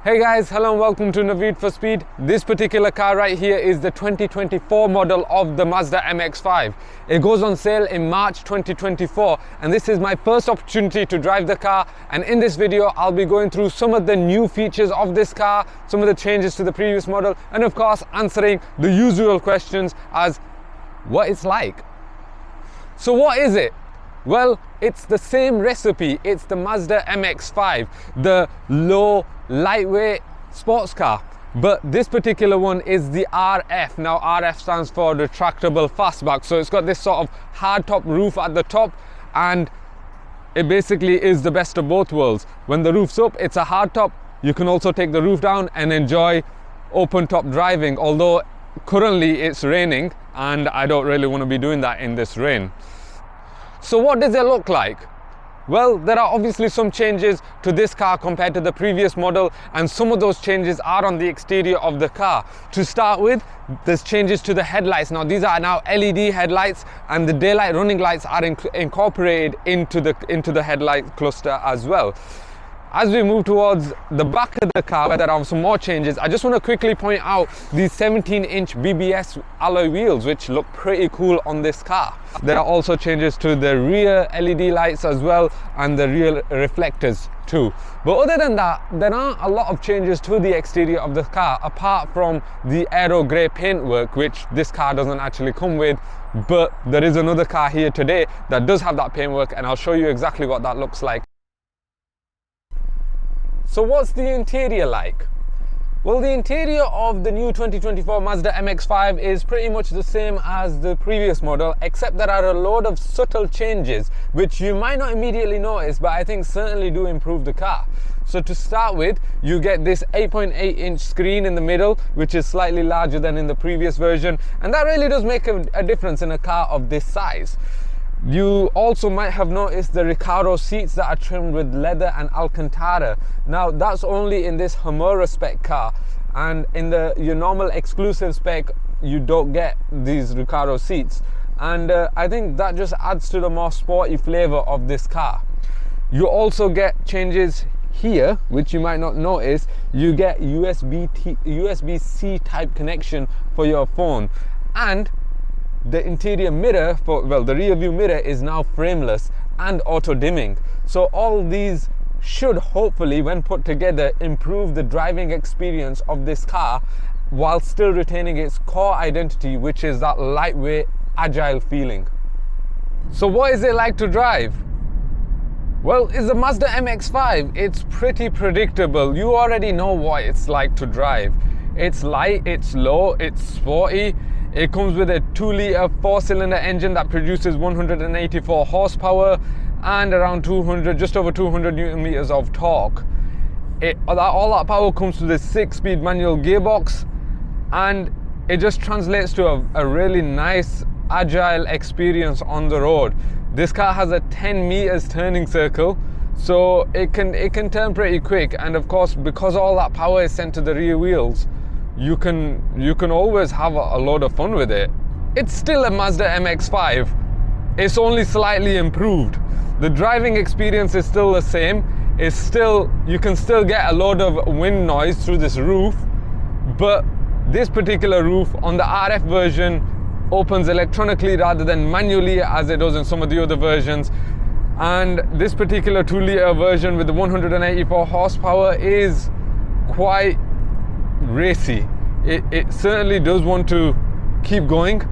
Hey guys, hello and welcome to Naveed for Speed. This particular car right here is the 2024 model of the Mazda MX-5. It goes on sale in March 2024 and this is my first opportunity to drive the car, and in this video I'll be going through some of the new features of this car, some of the changes to the previous model, and of course answering the usual questions as what it's like. So what is it? Well, it's the same recipe. It's the Mazda MX-5, the low, lightweight sports car. But this particular one is the RF. Now, RF stands for retractable fastback. So it's got this sort of hard top roof at the top, and it basically is the best of both worlds. When the roof's up, it's a hard top. You can also take the roof down and enjoy open top driving. Although currently it's raining and I don't really want to be doing that in this rain. So what does it look like? Well, there are obviously some changes to this car compared to the previous model, and some of those changes are on the exterior of the car. To start with, there's changes to the headlights. Now these are now LED headlights, and the daylight running lights are incorporated into the headlight cluster as well. As we move towards the back of the car, where there are some more changes, I just want to quickly point out these 17-inch BBS alloy wheels, which look pretty cool on this car. There are also changes to the rear LED lights as well, and the rear reflectors too. But other than that, there aren't a lot of changes to the exterior of the car, apart from the aero grey paintwork, which this car doesn't actually come with. But there is another car here today that does have that paintwork, and I'll show you exactly what that looks like. So what's the interior like? Well, the interior of the new 2024 Mazda MX-5 is pretty much the same as the previous model, except there are a load of subtle changes which you might not immediately notice, but I think certainly do improve the car. So to start with, you get this 8.8-inch screen in the middle, which is slightly larger than in the previous version, and that really does make a difference in a car of this size. You also might have noticed the Recaro seats that are trimmed with leather and Alcantara. Now that's only in this Humura spec car, and in your normal exclusive spec you don't get these Recaro seats, and I think that just adds to the more sporty flavour of this car. You also get changes here, which you might not notice. You get USB-C type connection for your phone, and the interior mirror, the rear view mirror is now frameless and auto dimming. So all these should hopefully, when put together, improve the driving experience of this car while still retaining its core identity, which is that lightweight, agile feeling. So what is it like to drive? Well, it's a Mazda MX-5. It's pretty predictable. You already know what it's like to drive. It's light, it's low, it's sporty. It comes with a 2-litre 4-cylinder engine that produces 184 horsepower and around just over 200 Newton meters of torque. All that power comes to this 6-speed manual gearbox, and it just translates to a really nice, agile experience on the road. This car has a 10 meters turning circle, so it can turn pretty quick, and of course, because all that power is sent to the rear wheels, you can always have a load of fun with it. It's still a Mazda MX-5. It's only slightly improved. The driving experience is still the same. You can still get a load of wind noise through this roof, but this particular roof on the RF version opens electronically rather than manually as it does in some of the other versions. And this particular 2-litre version with the 184 horsepower is quite racy. It certainly does want to keep going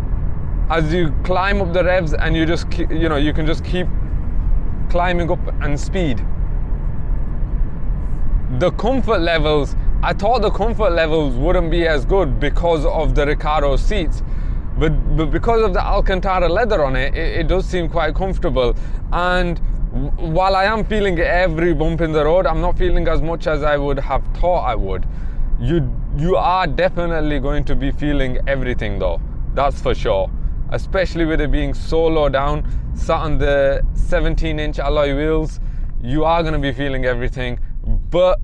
as you climb up the revs, and you can just keep climbing up and speed. The comfort levels, I thought the comfort levels wouldn't be as good because of the Recaro seats, but because of the Alcantara leather on it, it does seem quite comfortable. And while I am feeling every bump in the road, I'm not feeling as much as I would have thought I would. You are definitely going to be feeling everything though, that's for sure. Especially with it being so low down, sat on the 17-inch alloy wheels, you are going to be feeling everything. But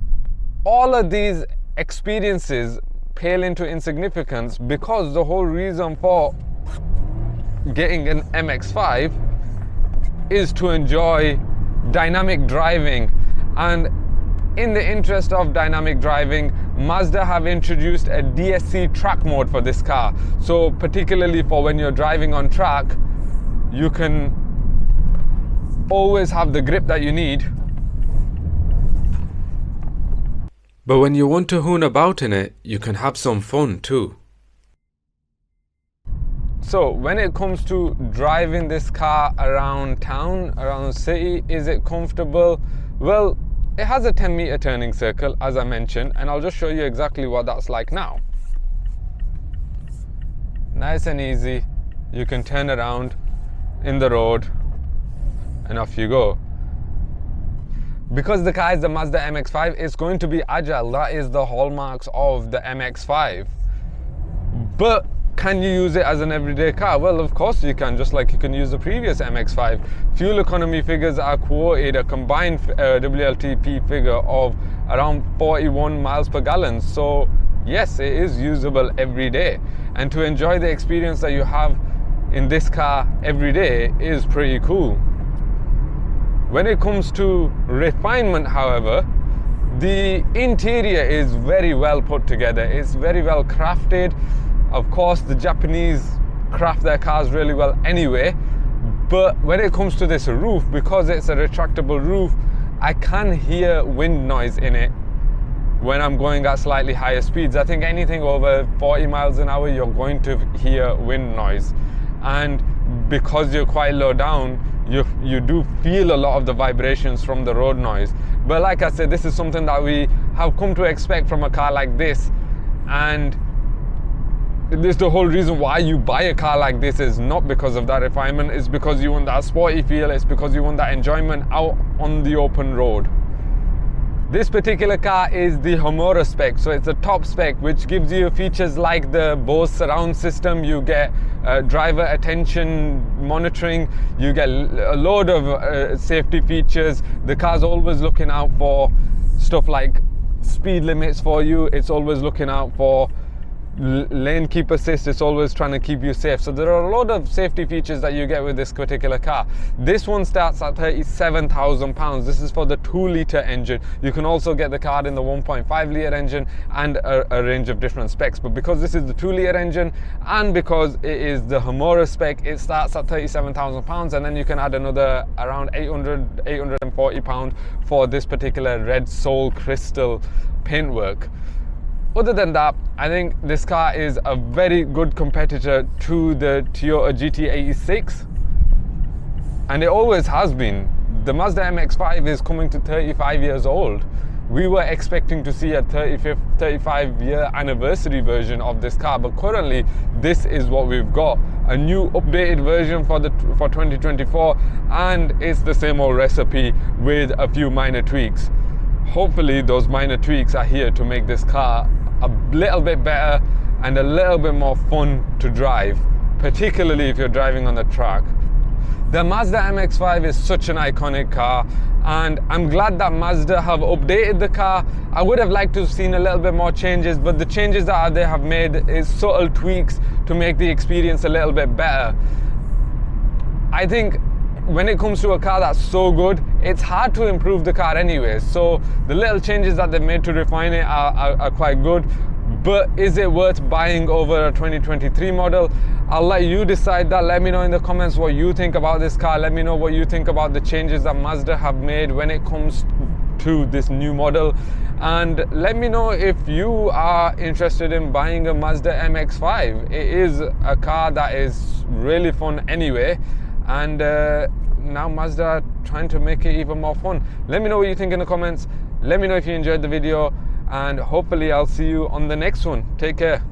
all of these experiences pale into insignificance because the whole reason for getting an MX-5 is to enjoy dynamic driving. And in the interest of dynamic driving, Mazda have introduced a DSC track mode for this car. So particularly for when you're driving on track, you can always have the grip that you need. But when you want to hoon about in it, you can have some fun too. So when it comes to driving this car around town, around the city, is it comfortable? Well, it has a 10-meter turning circle, as I mentioned, and I'll just show you exactly what that's like now. Nice and easy. You can turn around in the road and off you go. Because the car is the Mazda MX-5, it's going to be agile. That is the hallmarks of the MX-5. But can you use it as an everyday car? Well, of course you can, just like you can use the previous MX-5. Fuel economy figures are quoted a combined WLTP figure of around 41 miles per gallon. So yes, it is usable every day. And to enjoy the experience that you have in this car every day is pretty cool. When it comes to refinement, however, the interior is very well put together. It's very well crafted. Of course, the Japanese craft their cars really well anyway, but when it comes to this roof, because it's a retractable roof, I can hear wind noise in it when I'm going at slightly higher speeds. I think anything over 40 miles an hour, you're going to hear wind noise. And because you're quite low down, you do feel a lot of the vibrations from the road noise. But like I said, this is something that we have come to expect from a car like this, and this is the whole reason why you buy a car like this. Is not because of that refinement, it's because you want that sporty feel, it's because you want that enjoyment out on the open road. This particular car is the Homura spec, so it's a top spec, which gives you features like the Bose surround system. You get driver attention monitoring, you get a load of safety features. The car's always looking out for stuff like speed limits for you, it's always looking out for lane keep assist, it's always trying to keep you safe. So there are a lot of safety features that you get with this particular car. This one starts at £37,000. This is for the 2-litre engine. You can also get the car in the 1.5-litre engine and a range of different specs. But because this is the 2-litre engine and because it is the Homura spec, it starts at £37,000, and then you can add another around £840 for this particular red Soul Crystal paintwork. Other than that, I think this car is a very good competitor to the Toyota GT86, and it always has been. The Mazda MX-5 is coming to 35 years old. We were expecting to see a 35-year anniversary version of this car, but currently this is what we've got. A new updated version for 2024, and it's the same old recipe with a few minor tweaks. Hopefully those minor tweaks are here to make this car a little bit better and a little bit more fun to drive, particularly if you're driving on the track. The Mazda MX-5 is such an iconic car, and I'm glad that Mazda have updated the car. I would have liked to have seen a little bit more changes, but the changes that they have made is subtle tweaks to make the experience a little bit better. I think when it comes to a car that's so good, it's hard to improve the car anyway. So the little changes that they've made to refine it are quite good. But is it worth buying over a 2023 model? I'll let you decide that. Let me know in the comments what you think about this car. Let me know what you think about the changes that Mazda have made when it comes to this new model. And let me know if you are interested in buying a Mazda MX-5. It is a car that is really fun anyway. And now Mazda are trying to make it even more fun. Let me know what you think in the comments. Let me know if you enjoyed the video, and hopefully I'll see you on the next one. Take care.